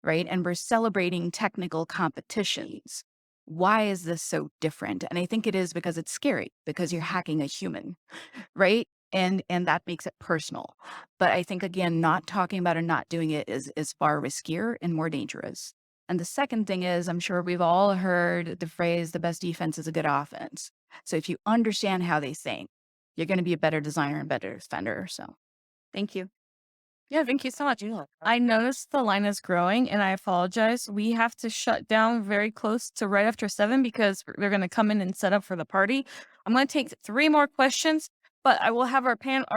right, and we're celebrating technical competitions, why is this so different? And I think it is because it's scary, because you're hacking a human, right? And that makes it personal. But I think, again, not talking about it, not doing it is far riskier and more dangerous. And the second thing is, I'm sure we've all heard the phrase, the best defense is a good offense. So if you understand how they think, you're going to be a better designer and better defender. So thank you. Yeah, thank you so much. I noticed the line is growing and I apologize. We have to shut down very close to right after 7 because they're going to come in and set up for the party. I'm going to take 3 more questions, but I will have our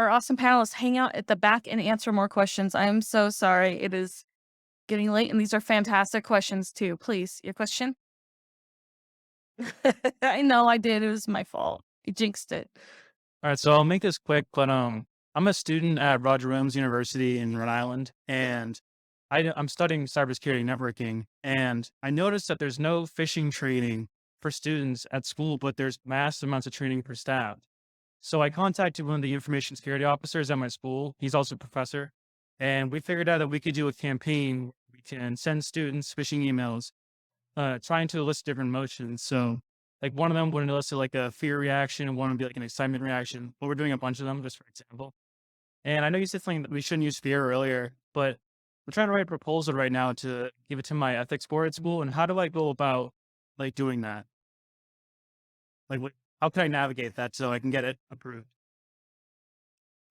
awesome panelists hang out at the back and answer more questions. I am so sorry. It is getting late and these are fantastic questions too. Please, your question? I know I did. It was my fault. I jinxed it. All right, so I'll make this quick, but I'm a student at Roger Williams University in Rhode Island, and I'm studying cybersecurity networking. And I noticed that there's no phishing training for students at school, but there's mass amounts of training for staff. So I contacted one of the information security officers at my school. He's also a professor, and we figured out that we could do a campaign. We can send students phishing emails, trying to elicit different emotions. So like one of them would elicit like a fear reaction and one would be like an excitement reaction. But we're doing a bunch of them just for example. And I know you said something that we shouldn't use fear earlier, but I'm trying to write a proposal right now to give it to my ethics board at school. And how do I go about like doing that? Like how can I navigate that so I can get it approved?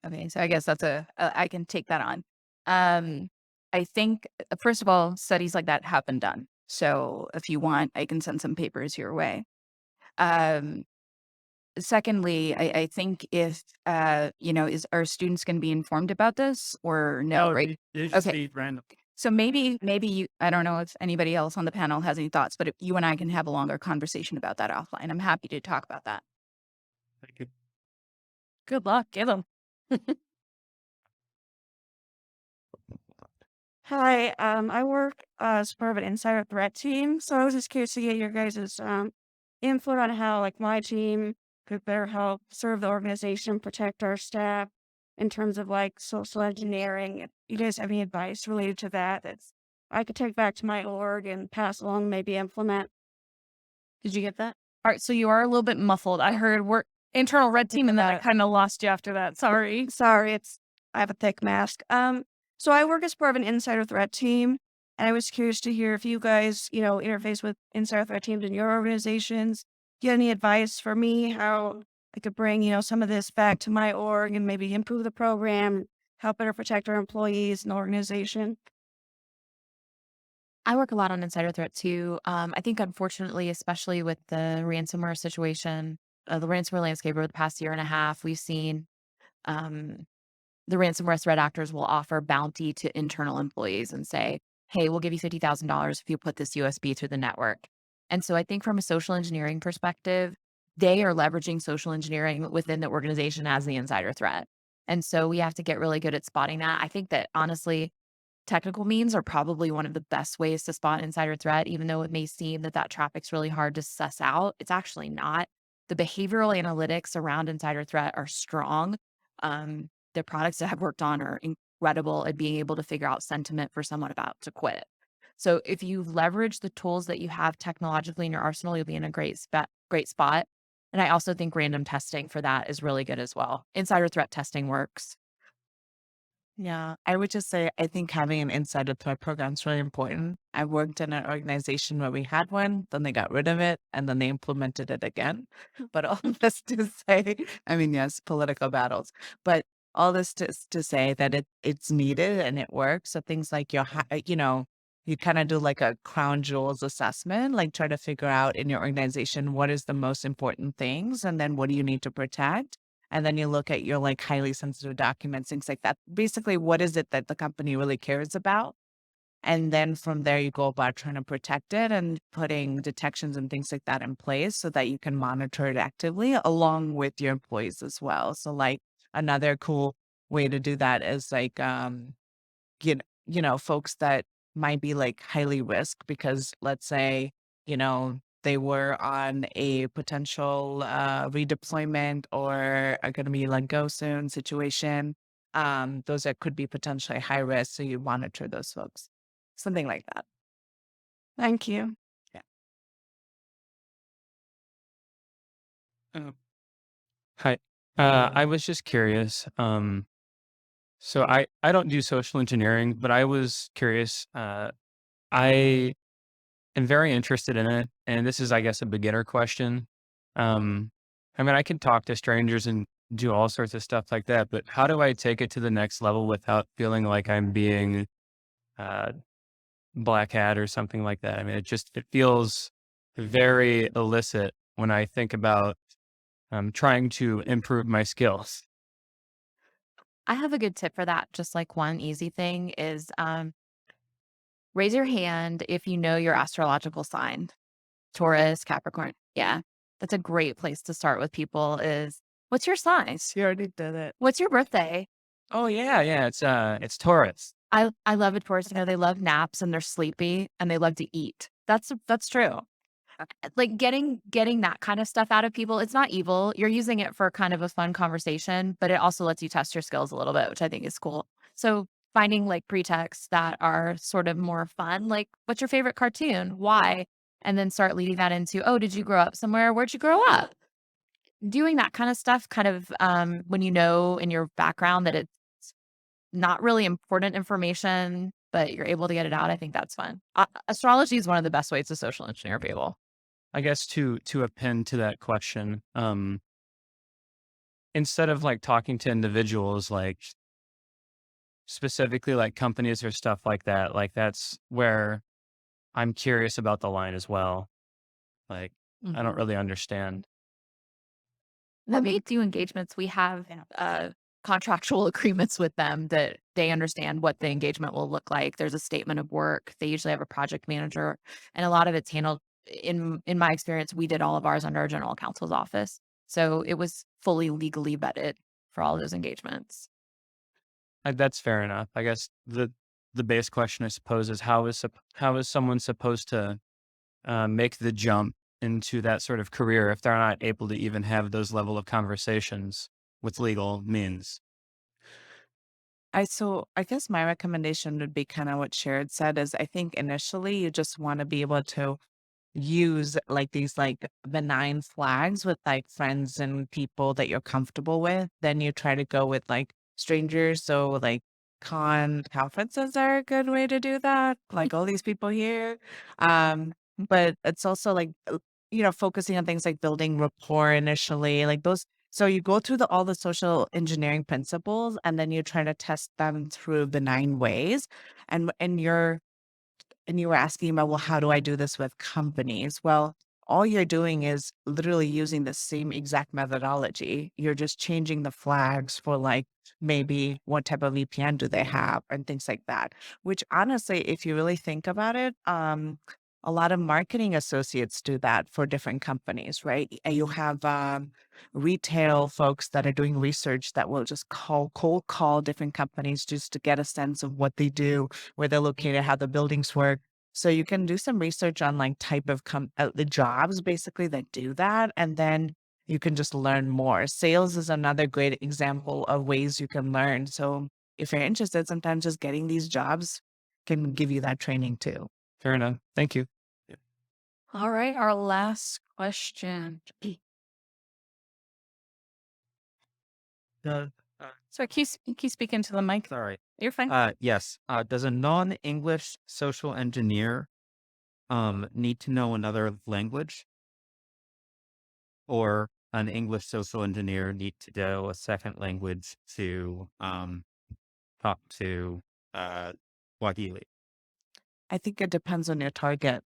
Okay, so I guess that's I can take that on. I think, first of all, studies like that have been done. So if you want, I can send some papers your way. Um, Secondly, I think if, are students going to be informed about this or no, right? It just Okay. be random. So maybe you, I don't know if anybody else on the panel has any thoughts, but if you and I can have a longer conversation about that offline. I'm happy to talk about that. Thank you. Good luck. Get them. Hi, I work as part of an insider threat team, so I was just curious to get your guys' input on how, like, my team could better help serve the organization, protect our staff in terms of like social engineering. If you guys have any advice related to that, that's I could take back to my org and pass along, maybe implement. Did you get that? All right, so you are a little bit muffled. I heard we're internal red team and then I kind of lost you after that. Sorry. Sorry, I have a thick mask. So I work as part of an insider threat team, and I was curious to hear if you guys, interface with insider threat teams in your organizations. Do you have any advice for me how I could bring, some of this back to my org and maybe improve the program, help better protect our employees and the organization? I work a lot on insider threat too. I think unfortunately, especially with the ransomware situation, the ransomware landscape over the past year and a half, we've seen um, the ransomware threat actors will offer bounty to internal employees and say, hey, we'll give you $50,000 if you put this USB through the network. And so I think from a social engineering perspective, they are leveraging social engineering within the organization as the insider threat. And so we have to get really good at spotting that. I think that honestly, technical means are probably one of the best ways to spot insider threat, even though it may seem that traffic's really hard to suss out. It's actually not. The behavioral analytics around insider threat are strong. The products that I've worked on are incredible at being able to figure out sentiment for someone about to quit. So if you leverage the tools that you have technologically in your arsenal, you'll be in a great spot. And I also think random testing for that is really good as well. Insider threat testing works. Yeah, I would just say I think having an insider threat program is really important. I worked in an organization where we had one, then they got rid of it, and then they implemented it again. But all this to say, I mean, yes, political battles, but all this to say that it's needed and it works. So things like you kind of do like a crown jewels assessment, like try to figure out in your organization what is the most important things, and then what do you need to protect. And then you look at your like highly sensitive documents, things like that. Basically, what is it that the company really cares about? And then from there, you go about trying to protect it and putting detections and things like that in place so that you can monitor it actively along with your employees as well. So like another cool way to do that is like folks that might be like highly risk because let's say, they were on a potential redeployment or are going to be let go soon situation. Those that could be potentially high risk. So you monitor those folks, something like that. Thank you. Hi. I was just curious. So I don't do social engineering, but I was curious. I am very interested in it, and this is, I guess, a beginner question. I mean, I can talk to strangers and do all sorts of stuff like that, but how do I take it to the next level without feeling like I'm being uh, black hat or something like that? I mean, it feels very illicit when I think about trying to improve my skills. I have a good tip for that. Just like one easy thing is raise your hand if you know your astrological sign. Taurus, Capricorn. Yeah. That's a great place to start with people is what's your sign? You already did it. What's your birthday? Oh yeah, it's Taurus. I love a Taurus. They love naps and they're sleepy and they love to eat. That's true. Like getting that kind of stuff out of people, it's not evil. You're using it for kind of a fun conversation, but it also lets you test your skills a little bit, which I think is cool. So finding like pretexts that are sort of more fun, like what's your favorite cartoon? Why? And then start leading that into, oh, did you grow up somewhere? Where'd you grow up? Doing that kind of stuff, kind of when you know in your background that it's not really important information, but you're able to get it out. I think that's fun. Astrology is one of the best ways to social engineer people. I guess to append to that question, instead of like talking to individuals, like specifically like companies or stuff like that's where I'm curious about the line as well. Like, I don't really understand. When we do engagements, we have contractual agreements with them that they understand what the engagement will look like. There's a statement of work. They usually have a project manager, and a lot of it's handled. In my experience, we did all of ours under our general counsel's office, so it was fully legally vetted for all of those engagements. That's fair enough. I guess the base question, I suppose, is how is someone supposed to make the jump into that sort of career if they're not able to even have those level of conversations with legal means? I guess my recommendation would be kind of what Sharon said is I think initially you just want to be able to use like these like benign flags with like friends and people that you're comfortable with. Then you try to go with like strangers. So like conferences are a good way to do that. Like all these people here. But it's also like focusing on things like building rapport initially, like those. So you go through all the social engineering principles and then you try to test them through benign ways. And you were asking about, well, how do I do this with companies? Well, all you're doing is literally using the same exact methodology. You're just changing the flags for like maybe what type of VPN do they have and things like that. Which honestly, if you really think about it, a lot of marketing associates do that for different companies, right? And you have retail folks that are doing research that will just cold call different companies just to get a sense of what they do, where they're located, how the buildings work. So you can do some research on like type of the jobs basically that do that, and then you can just learn more. Sales is another great example of ways you can learn. So if you're interested, sometimes just getting these jobs can give you that training too. Fair enough. Thank you. All right, our last question. Uh, So keep speaking to the mic. sorry. You're fine. Yes. Does a non-English social engineer need to know another language, or an English social engineer need to know a second language to talk to Swahili? I think it depends on your target.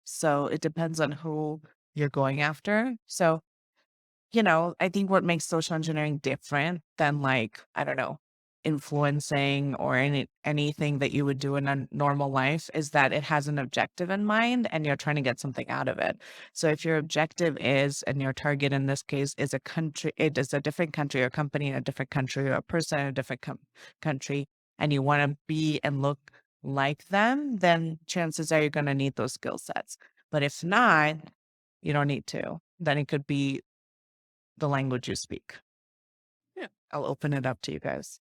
So it depends on who you're going after. So, I think what makes social engineering different than like, I don't know, influencing or anything that you would do in a normal life is that it has an objective in mind and you're trying to get something out of it. So if your objective is, and your target in this case is a country, it is a different country or company in a different country or a person in a different country, and you want to be and look like them, then chances are you're going to need those skill sets. But if not, you don't need to. Then it could be the language you speak. Yeah. I'll open it up to you guys.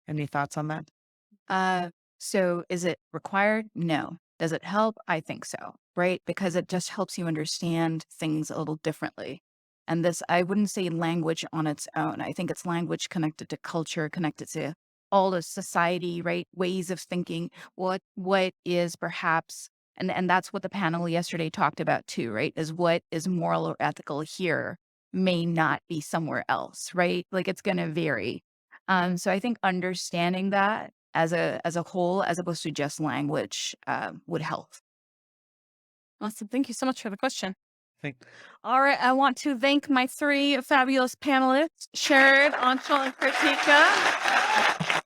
Any thoughts on that? So is it required? No. Does it help? I think so, right? Because it just helps you understand things a little differently. And this, I wouldn't say language on its own. I think it's language connected to culture, connected to all of society, right? Ways of thinking. What is perhaps, and that's what the panel yesterday talked about too, right? Is what is moral or ethical here may not be somewhere else, right? Like it's going to vary. So I think understanding that as a whole, as opposed to just language, would help. Awesome. Thank you so much for the question. Thank- All right, I want to thank my three fabulous panelists, Sharon, Anshul, and Kritika.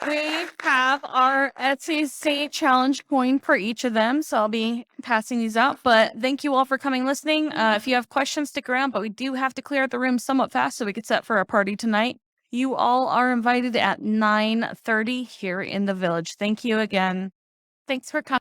We have our SEC challenge coin for each of them, so I'll be passing these out. But thank you all for coming, listening. If you have questions, stick around. But we do have to clear out the room somewhat fast so we get set for our party tonight. You all are invited at 9:30 here in the village. Thank you again. Thanks for coming.